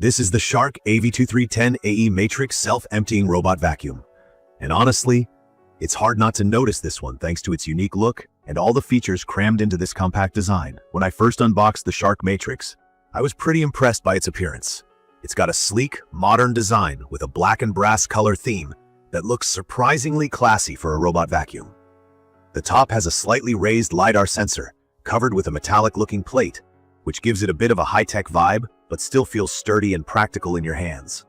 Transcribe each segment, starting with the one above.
This is the Shark AV2310AE Matrix Self-Emptying Robot Vacuum. And honestly, it's hard not to notice this one thanks to its unique look and all the features crammed into this compact design. When I first unboxed the Shark Matrix, I was pretty impressed by its appearance. It's got a sleek, modern design with a black and brass color theme that looks surprisingly classy for a robot vacuum. The top has a slightly raised LiDAR sensor covered with a metallic-looking plate, which gives it a bit of a high-tech vibe, but still feels sturdy and practical in your hands.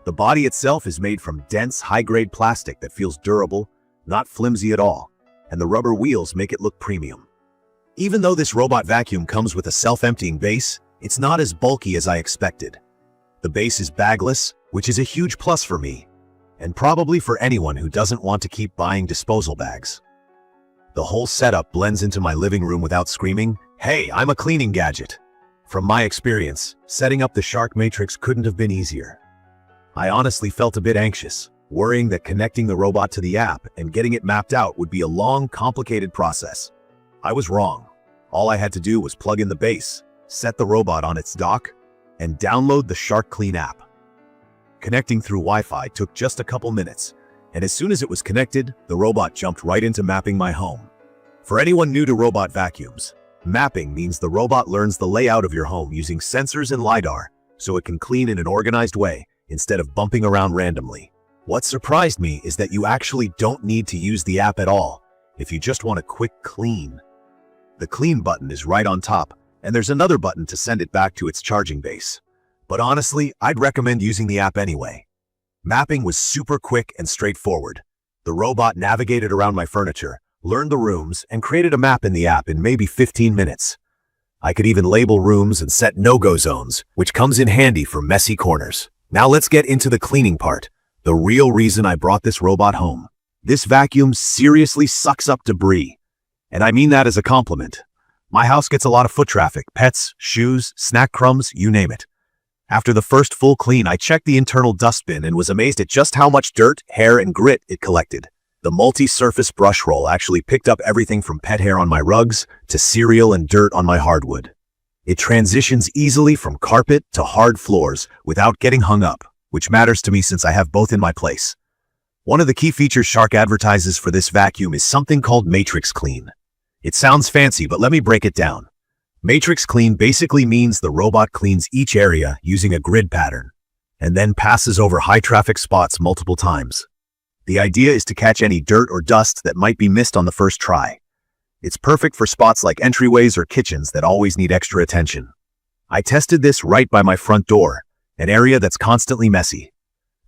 The body itself is made from dense, high-grade plastic that feels durable, not flimsy at all, and the rubber wheels make it look premium. Even though this robot vacuum comes with a self-emptying base, it's not as bulky as I expected. The base is bagless, which is a huge plus for me, and probably for anyone who doesn't want to keep buying disposal bags. The whole setup blends into my living room without screaming, "Hey, I'm a cleaning gadget." From my experience, setting up the Shark Matrix couldn't have been easier. I honestly felt a bit anxious, worrying that connecting the robot to the app and getting it mapped out would be a long, complicated process. I was wrong. All I had to do was plug in the base, set the robot on its dock, and download the SharkClean app. Connecting through Wi-Fi took just a couple minutes, and as soon as it was connected, the robot jumped right into mapping my home. For anyone new to robot vacuums, mapping means the robot learns the layout of your home using sensors and LiDAR, so it can clean in an organized way instead of bumping around randomly. What surprised me is that you actually don't need to use the app at all if you just want a quick clean. The clean button is right on top, and there's another button to send it back to its charging base. But honestly, I'd recommend using the app anyway. Mapping was super quick and straightforward. The robot navigated around my furniture, learned the rooms, and created a map in the app in maybe 15 minutes. I could even label rooms and set no-go zones, which comes in handy for messy corners. Now let's get into the cleaning part, the real reason I brought this robot home. This vacuum seriously sucks up debris, and I mean that as a compliment. My house gets a lot of foot traffic, pets, shoes, snack crumbs, you name it. After the first full clean, I checked the internal dustbin and was amazed at just how much dirt, hair, and grit it collected. The multi-surface brush roll actually picked up everything from pet hair on my rugs to cereal and dirt on my hardwood. It transitions easily from carpet to hard floors without getting hung up, which matters to me since I have both in my place. One of the key features Shark advertises for this vacuum is something called Matrix Clean. It sounds fancy, but let me break it down. Matrix Clean basically means the robot cleans each area using a grid pattern, and then passes over high-traffic spots multiple times. The idea is to catch any dirt or dust that might be missed on the first try. It's perfect for spots like entryways or kitchens that always need extra attention. I tested this right by my front door, an area that's constantly messy.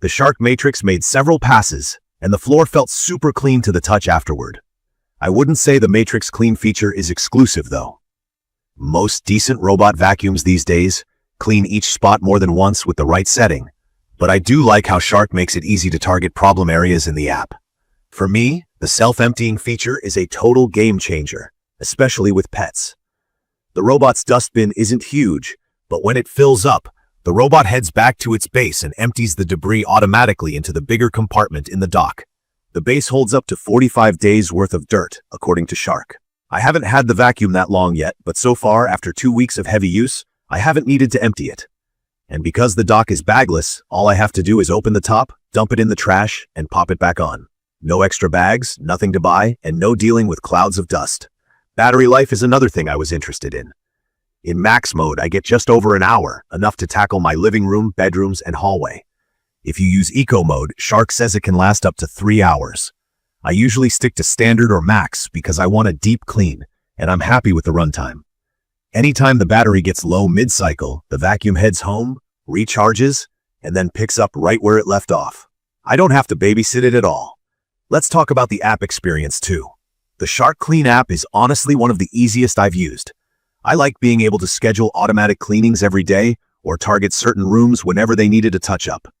The Shark Matrix made several passes, and the floor felt super clean to the touch afterward. I wouldn't say the Matrix Clean feature is exclusive though. Most decent robot vacuums these days clean each spot more than once with the right setting. But I do like how Shark makes it easy to target problem areas in the app. For me, the self-emptying feature is a total game changer, especially with pets. The robot's dustbin isn't huge, but when it fills up, the robot heads back to its base and empties the debris automatically into the bigger compartment in the dock. The base holds up to 45 days worth of dirt, according to Shark. I haven't had the vacuum that long yet, but so far, after 2 weeks of heavy use, I haven't needed to empty it. And because the dock is bagless, all I have to do is open the top, dump it in the trash, and pop it back on. No extra bags, nothing to buy, and no dealing with clouds of dust. Battery life is another thing I was interested in. In max mode, I get just over an hour, enough to tackle my living room, bedrooms, and hallway. If you use eco mode, Shark says it can last up to 3 hours. I usually stick to standard or max because I want a deep clean, and I'm happy with the runtime. Anytime the battery gets low mid-cycle, the vacuum heads home, recharges, and then picks up right where it left off. I don't have to babysit it at all. Let's talk about the app experience too. The SharkClean app is honestly one of the easiest I've used. I like being able to schedule automatic cleanings every day or target certain rooms whenever they needed a touch-up.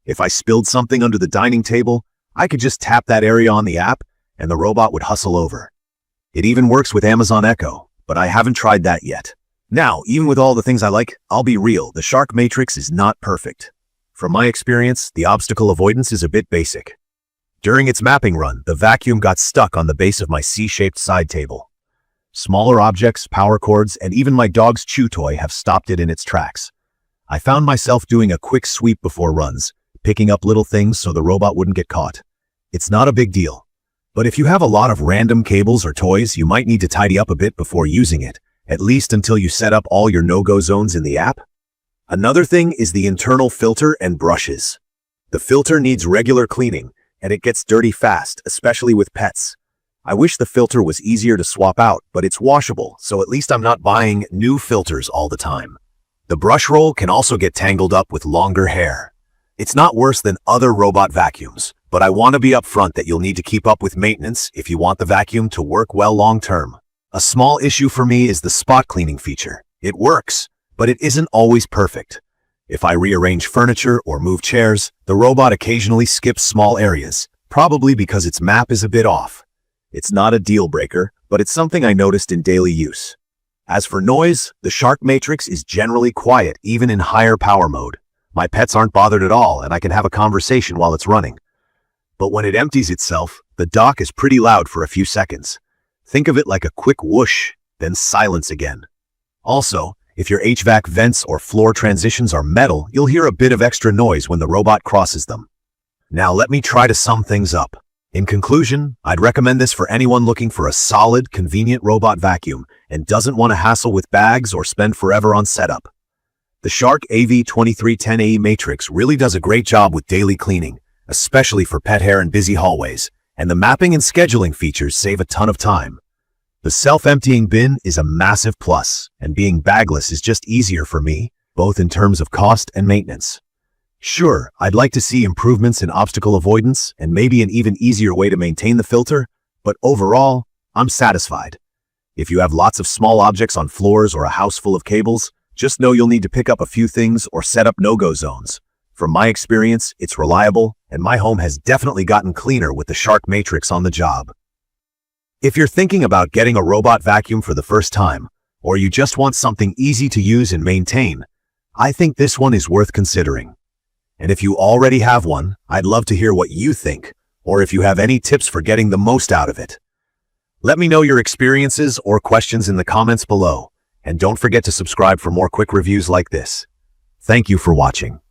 If I spilled something under the dining table, I could just tap that area on the app and the robot would hustle over. It even works with Amazon Echo, but I haven't tried that yet. Now, even with all the things I like, I'll be real, the Shark Matrix is not perfect. From my experience, the obstacle avoidance is a bit basic. During its mapping run, the vacuum got stuck on the base of my C-shaped side table. Smaller objects, power cords, and even my dog's chew toy have stopped it in its tracks. I found myself doing a quick sweep before runs, picking up little things so the robot wouldn't get caught. It's not a big deal. But if you have a lot of random cables or toys, you might need to tidy up a bit before using it, at least until you set up all your no-go zones in the app. Another thing is the internal filter and brushes. The filter needs regular cleaning, and it gets dirty fast, especially with pets. I wish the filter was easier to swap out, but it's washable, so at least I'm not buying new filters all the time. The brush roll can also get tangled up with longer hair. It's not worse than other robot vacuums, but I want to be upfront that you'll need to keep up with maintenance if you want the vacuum to work well long-term. A small issue for me is the spot cleaning feature. It works, but it isn't always perfect. If I rearrange furniture or move chairs, the robot occasionally skips small areas, probably because its map is a bit off. It's not a deal breaker, but it's something I noticed in daily use. As for noise, the Shark Matrix is generally quiet, even in higher power mode. My pets aren't bothered at all, and I can have a conversation while it's running. But when it empties itself, the dock is pretty loud for a few seconds. Think of it like a quick whoosh, then silence again. Also, if your HVAC vents or floor transitions are metal, you'll hear a bit of extra noise when the robot crosses them. Now let me try to sum things up. In conclusion, I'd recommend this for anyone looking for a solid, convenient robot vacuum and doesn't want to hassle with bags or spend forever on setup. The Shark AV2310AE Matrix really does a great job with daily cleaning, especially for pet hair and busy hallways, and the mapping and scheduling features save a ton of time. The self-emptying bin is a massive plus, and being bagless is just easier for me, both in terms of cost and maintenance. Sure, I'd like to see improvements in obstacle avoidance and maybe an even easier way to maintain the filter, but overall, I'm satisfied. If you have lots of small objects on floors or a house full of cables, just know you'll need to pick up a few things or set up no-go zones. From my experience, it's reliable, and my home has definitely gotten cleaner with the Shark Matrix on the job. If you're thinking about getting a robot vacuum for the first time, or you just want something easy to use and maintain, I think this one is worth considering. And if you already have one, I'd love to hear what you think, or if you have any tips for getting the most out of it. Let me know your experiences or questions in the comments below, and don't forget to subscribe for more quick reviews like this. Thank you for watching.